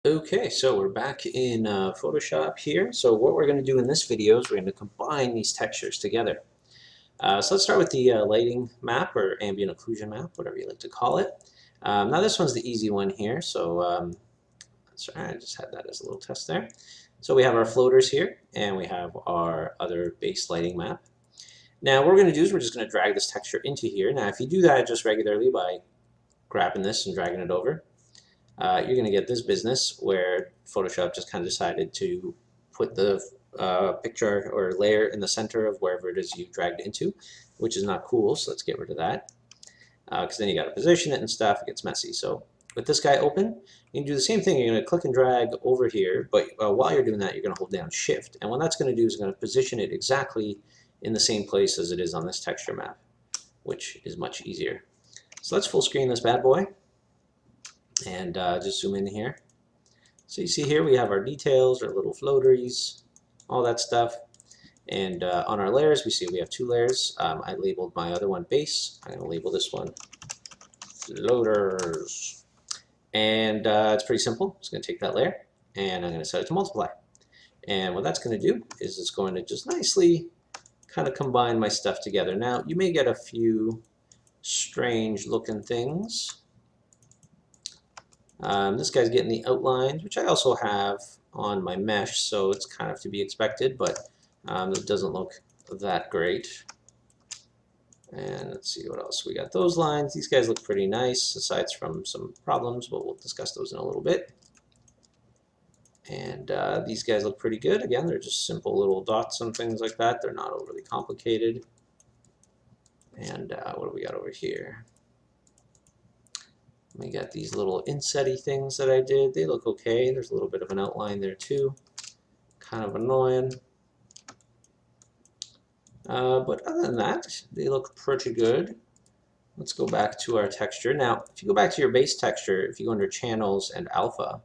Okay, so we're back in Photoshop here. So what we're going to do in this video is we're going to combine these textures together. So let's start with the lighting map or ambient occlusion map, whatever you like to call it. Now this one's the easy one here. So sorry, I just had that as a little test there. So we have our floaters here, and we have our other base lighting map. Now what we're going to do is we're just going to drag this texture into here. Now if you do that just regularly by grabbing this and dragging it over, you're going to get this business where Photoshop just kind of decided to put the picture or layer in the center of wherever it is you dragged into, which is not cool. So let's get rid of that because then you got to position it and stuff. It gets messy. So with this guy open, you can do the same thing. You're going to click and drag over here, but while you're doing that, you're going to hold down Shift. And what that's going to do is going to position it exactly in the same place as it is on this texture map, which is much easier. So let's full screen this bad boy and just zoom in here. So you see here we have our details, our little floateries, all that stuff. And on our layers, we see we have two layers. I labeled my other one base. I'm going to label this one floaters. And it's pretty simple. I'm just going to take that layer and I'm going to set it to multiply. And what that's going to do is it's going to just nicely kind of combine my stuff together. Now, you may get a few strange looking things. This guy's getting the outlines, which I also have on my mesh, so it's kind of to be expected, but it doesn't look that great. And let's see what else. We got those lines. These guys look pretty nice, aside from some problems, but we'll discuss those in a little bit. And these guys look pretty good. Again, they're just simple little dots and things like that. They're not overly complicated. And what do we got over here? We got these little insetty things that I did. They look okay. There's a little bit of an outline there too. Kind of annoying. But other than that, they look pretty good. Let's go back to our texture. Now, if you go back to your base texture, if you go under Channels and Alpha,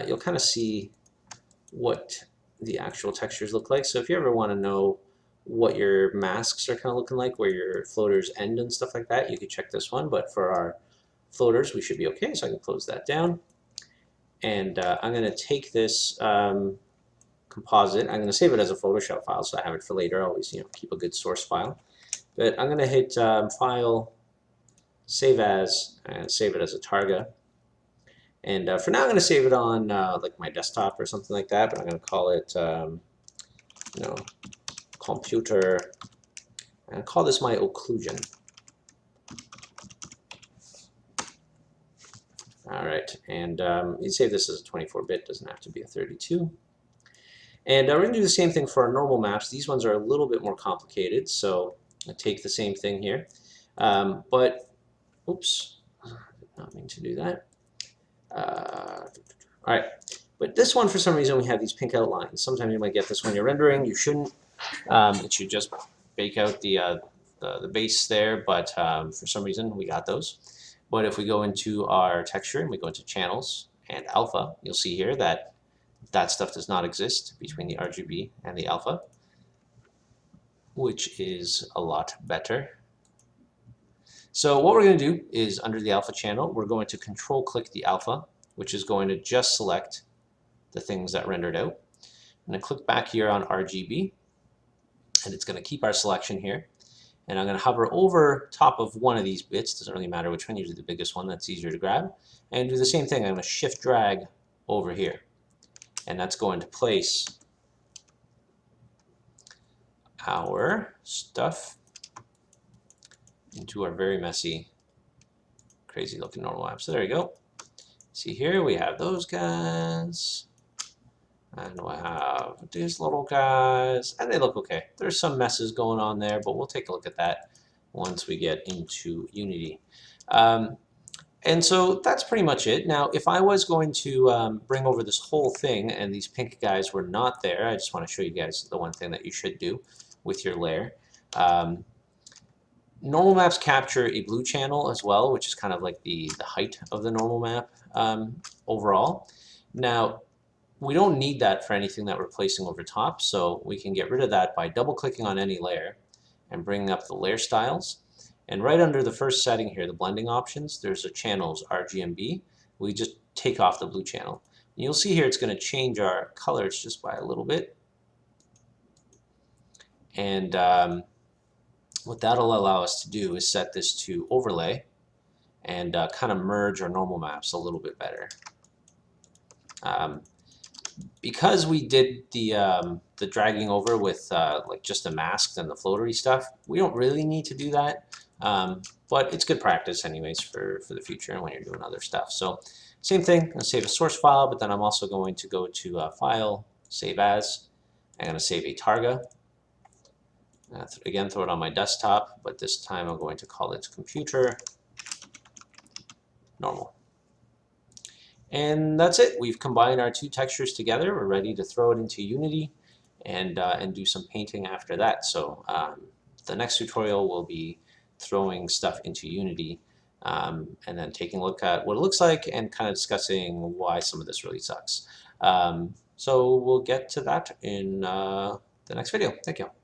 you'll kind of see what the actual textures look like. So if you ever want to know what your masks are kind of looking like, where your floaters end and stuff like that, you could check this one. But for our floaters, we should be okay, so I can close that down. And I'm going to take this composite. I'm going to save it as a Photoshop file, so I have it for later. I always, keep a good source file. But I'm going to hit File, Save As, and save it as a Targa. And for now, I'm going to save it on like my desktop or something like that. But I'm going to call it, computer. I'm going to call this my occlusion. All right, and you save this as a 24-bit, doesn't have to be a 32. And we're going to do the same thing for our normal maps. These ones are a little bit more complicated, so I take the same thing here. Oops, I did not mean to do that. All right, but this one, for some reason, we have these pink outlines. Sometimes you might get this when you're rendering. You shouldn't. It should just bake out the base there, but for some reason, we got those. But if we go into our texture and we go into channels and alpha, you'll see here that that stuff does not exist between the RGB and the alpha, which is a lot better. So what we're going to do is under the alpha channel, we're going to control click the alpha, which is going to just select the things that rendered out. I'm going to click back here on RGB, and it's going to keep our selection here. And I'm going to hover over top of one of these bits, doesn't really matter which one, usually the biggest one, that's easier to grab, and do the same thing. I'm going to shift drag over here, and that's going to place our stuff into our very messy, crazy looking normal map. So there you go. See here, we have those guys. And we'll have these little guys, and they look okay. There's some messes going on there, but we'll take a look at that once we get into Unity. And so that's pretty much it. Now, if I was going to bring over this whole thing, and these pink guys were not there, I just want to show you guys the one thing that you should do with your layer. Normal maps capture a blue channel as well, which is kind of like the height of the normal map overall. Now, we don't need that for anything that we're placing over top, so we can get rid of that by double-clicking on any layer and bringing up the layer styles. And right under the first setting here, the blending options, there's a channels RGB. We just take off the blue channel. And you'll see here it's going to change our colors just by a little bit. And what that'll allow us to do is set this to overlay and kind of merge our normal maps a little bit better. Because we did the dragging over with like just the masks and the floatery stuff, we don't really need to do that. But it's good practice anyways for the future and when you're doing other stuff. So same thing, I'm going to save a source file, but then I'm also going to go to File, Save As. I'm going to save a Targa. Again, throw it on my desktop, but this time I'm going to call it Computer Normal. And that's it. We've combined our two textures together. We're ready to throw it into Unity and do some painting after that. So the next tutorial will be throwing stuff into Unity and then taking a look at what it looks like and kind of discussing why some of this really sucks. So we'll get to that in the next video. Thank you.